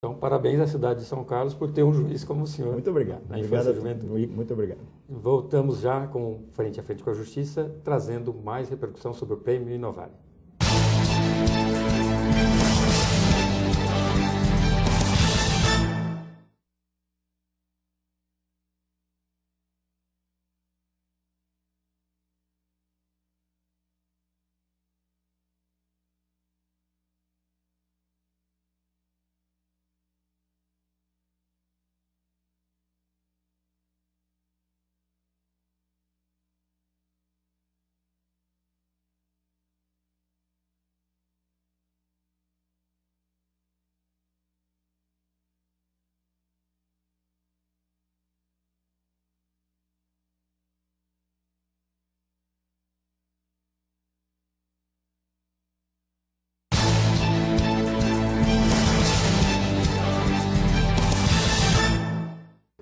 Então, parabéns à cidade de São Carlos por ter um juiz como o senhor. Muito obrigado. Na infância e juventude. Muito obrigado. Voltamos já com Frente a Frente com a Justiça, trazendo mais repercussão sobre o Prêmio Inovare.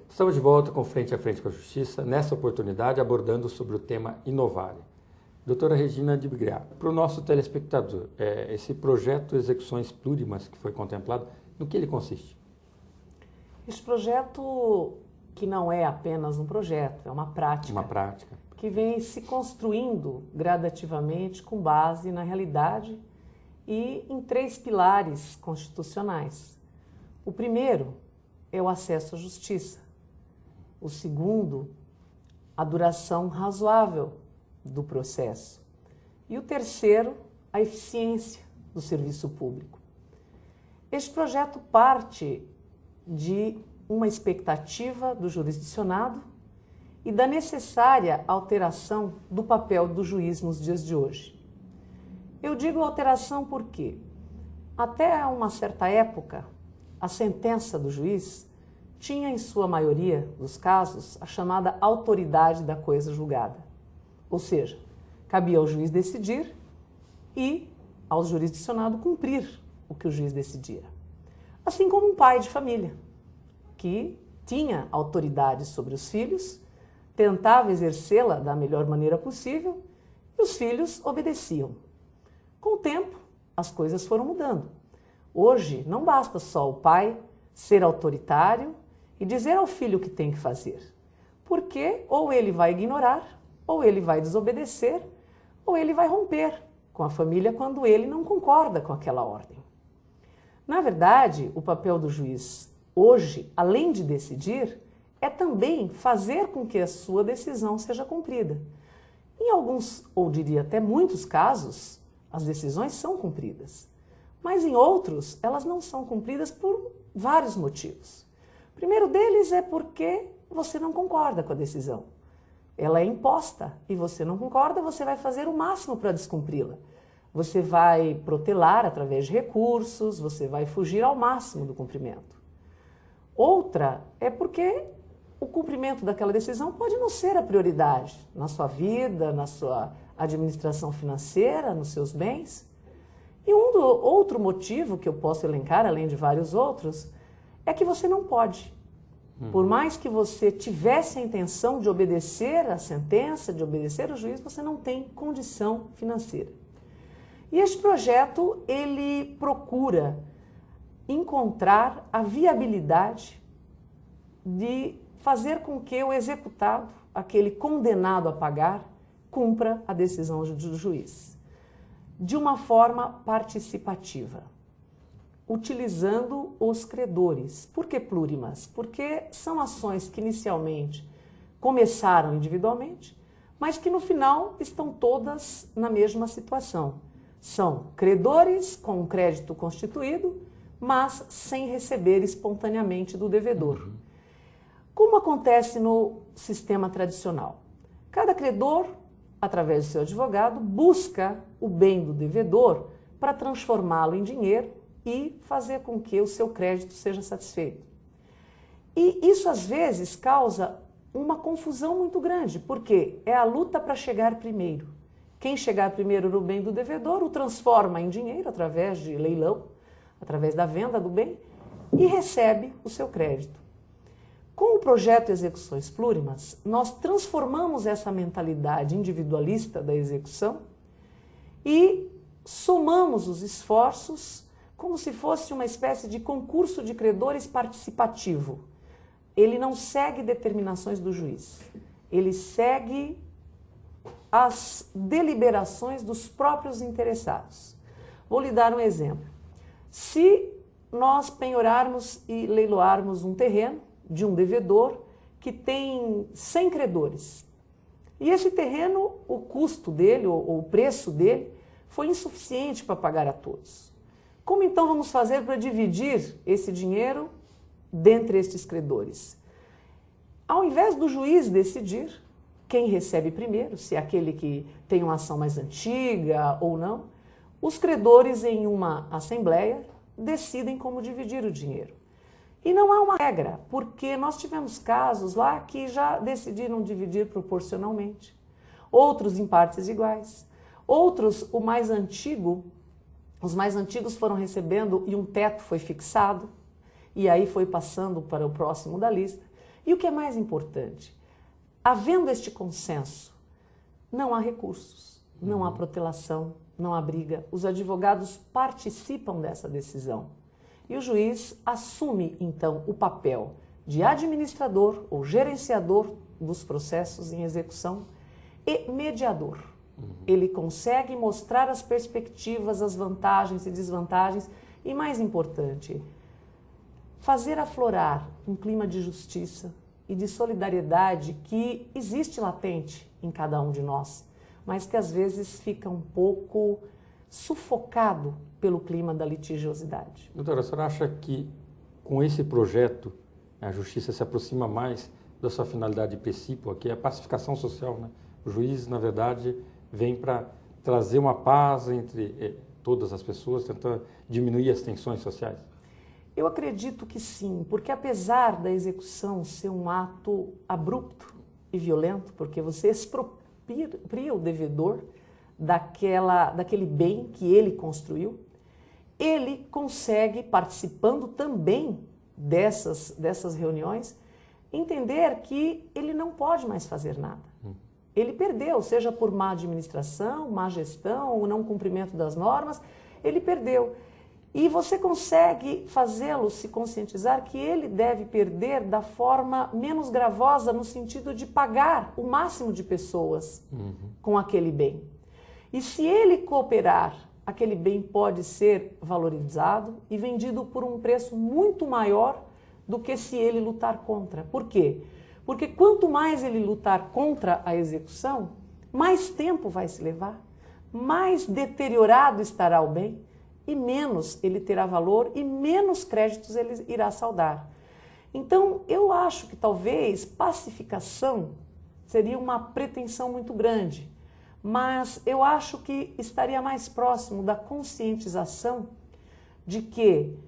Estamos de volta com Frente a Frente com a Justiça, nessa oportunidade abordando sobre o tema Inovare. Doutora Regina de Bigliar, para o nosso telespectador, esse projeto Execuções Plurimas que foi contemplado, no que ele consiste? Este projeto, que não é apenas um projeto, é uma prática. Uma prática. Que vem se construindo gradativamente com base na realidade e em 3 pilares constitucionais. O primeiro é o acesso à justiça. O segundo, a duração razoável do processo. E o terceiro, a eficiência do serviço público. Este projeto parte de uma expectativa do jurisdicionado e da necessária alteração do papel do juiz nos dias de hoje. Eu digo alteração porque, até uma certa época, a sentença do juiz tinha, em sua maioria dos casos, a chamada autoridade da coisa julgada. Ou seja, cabia ao juiz decidir e ao jurisdicionado cumprir o que o juiz decidia. Assim como um pai de família, que tinha autoridade sobre os filhos, tentava exercê-la da melhor maneira possível e os filhos obedeciam. Com o tempo, as coisas foram mudando. Hoje, não basta só o pai ser autoritário e dizer ao filho o que tem que fazer, porque ou ele vai ignorar, ou ele vai desobedecer, ou ele vai romper com a família quando ele não concorda com aquela ordem. Na verdade, o papel do juiz hoje, além de decidir, é também fazer com que a sua decisão seja cumprida. Em alguns, ou diria até muitos casos, as decisões são cumpridas, mas em outros elas não são cumpridas por vários motivos. O primeiro deles é porque você não concorda com a decisão. Ela é imposta e você não concorda, você vai fazer o máximo para descumpri-la. Você vai protelar através de recursos, você vai fugir ao máximo do cumprimento. Outra é porque o cumprimento daquela decisão pode não ser a prioridade na sua vida, na sua administração financeira, nos seus bens. E outro motivo que eu posso elencar, além de vários outros, é que você não pode. Por mais que você tivesse a intenção de obedecer à sentença, de obedecer ao juiz, você não tem condição financeira. E este projeto, ele procura encontrar a viabilidade de fazer com que o executado, aquele condenado a pagar, cumpra a decisão do juiz, de uma forma participativa, utilizando os credores. Por que plurimas? Porque são ações que inicialmente começaram individualmente, mas que no final estão todas na mesma situação. São credores com um crédito constituído, mas sem receber espontaneamente do devedor. Como acontece no sistema tradicional? Cada credor, através do seu advogado, busca o bem do devedor para transformá-lo em dinheiro e fazer com que o seu crédito seja satisfeito. E isso, às vezes, causa uma confusão muito grande, porque é a luta para chegar primeiro. Quem chegar primeiro no bem do devedor o transforma em dinheiro através de leilão, através da venda do bem, e recebe o seu crédito. Com o projeto Execuções Plurimas, nós transformamos essa mentalidade individualista da execução e somamos os esforços como se fosse uma espécie de concurso de credores participativo. Ele não segue determinações do juiz, ele segue as deliberações dos próprios interessados. Vou lhe dar um exemplo. Se nós penhorarmos e leiloarmos um terreno de um devedor que tem 100 credores, e esse terreno, o custo dele, ou o preço dele, foi insuficiente para pagar a todos. Como então vamos fazer para dividir esse dinheiro dentre estes credores? Ao invés do juiz decidir quem recebe primeiro, se é aquele que tem uma ação mais antiga ou não, os credores em uma assembleia decidem como dividir o dinheiro. E não há uma regra, porque nós tivemos casos lá que já decidiram dividir proporcionalmente, outros em partes iguais, outros, os mais antigos foram recebendo e um teto foi fixado, e aí foi passando para o próximo da lista. E o que é mais importante, havendo este consenso, não há recursos, não há protelação, não há briga. Os advogados participam dessa decisão. E o juiz assume, então, o papel de administrador ou gerenciador dos processos em execução e mediador. Ele consegue mostrar as perspectivas, as vantagens e desvantagens e, mais importante, fazer aflorar um clima de justiça e de solidariedade que existe latente em cada um de nós, mas que às vezes fica um pouco sufocado pelo clima da litigiosidade. Doutora, a senhora acha que com esse projeto a justiça se aproxima mais da sua finalidade principal, que é a pacificação social, né? O juiz, na verdade, vem para trazer uma paz entre todas as pessoas, tentando diminuir as tensões sociais? Eu acredito que sim, porque apesar da execução ser um ato abrupto e violento, porque você expropria o devedor daquele bem que ele construiu, ele consegue, participando também dessas reuniões, entender que ele não pode mais fazer nada. Ele perdeu, seja por má administração, má gestão, ou não cumprimento das normas, ele perdeu. E você consegue fazê-lo se conscientizar que ele deve perder da forma menos gravosa, no sentido de pagar o máximo de pessoas com aquele bem. E se ele cooperar, aquele bem pode ser valorizado e vendido por um preço muito maior do que se ele lutar contra. Por quê? Porque quanto mais ele lutar contra a execução, mais tempo vai se levar, mais deteriorado estará o bem e menos ele terá valor e menos créditos ele irá saldar. Então, eu acho que talvez pacificação seria uma pretensão muito grande, mas eu acho que estaria mais próximo da conscientização de que,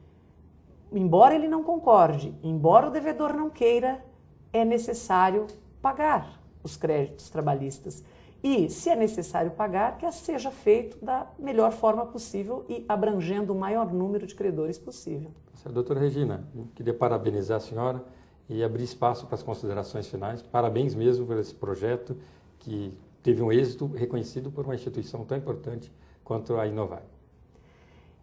embora ele não concorde, embora o devedor não queira, é necessário pagar os créditos trabalhistas. E, se é necessário pagar, que seja feito da melhor forma possível e abrangendo o maior número de credores possível. Doutora Regina, queria parabenizar a senhora e abrir espaço para as considerações finais. Parabéns mesmo por esse projeto que teve um êxito reconhecido por uma instituição tão importante quanto a Inovare.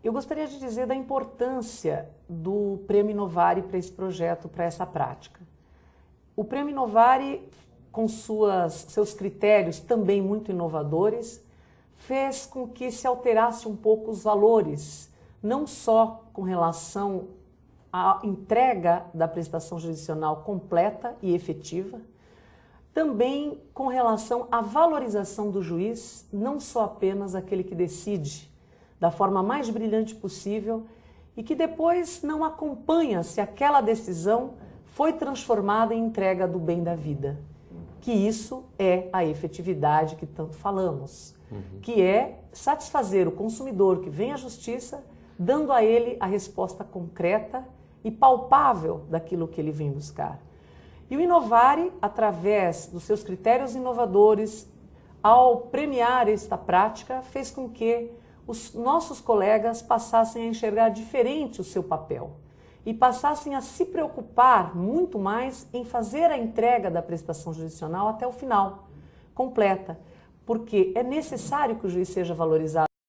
Eu gostaria de dizer da importância do Prêmio Inovare para esse projeto, para essa prática. O Prêmio Inovare, com seus critérios também muito inovadores, fez com que se alterasse um pouco os valores, não só com relação à entrega da prestação jurisdicional completa e efetiva, também com relação à valorização do juiz, não só apenas aquele que decide da forma mais brilhante possível e que depois não acompanha se aquela decisão foi transformada em entrega do bem da vida. Que isso é a efetividade que tanto falamos, que é satisfazer o consumidor que vem à justiça, dando a ele a resposta concreta e palpável daquilo que ele vem buscar. E o Inovare, através dos seus critérios inovadores, ao premiar esta prática, fez com que os nossos colegas passassem a enxergar diferente o seu papel e passassem a se preocupar muito mais em fazer a entrega da prestação jurisdicional até o final, completa, porque é necessário que o juiz seja valorizado.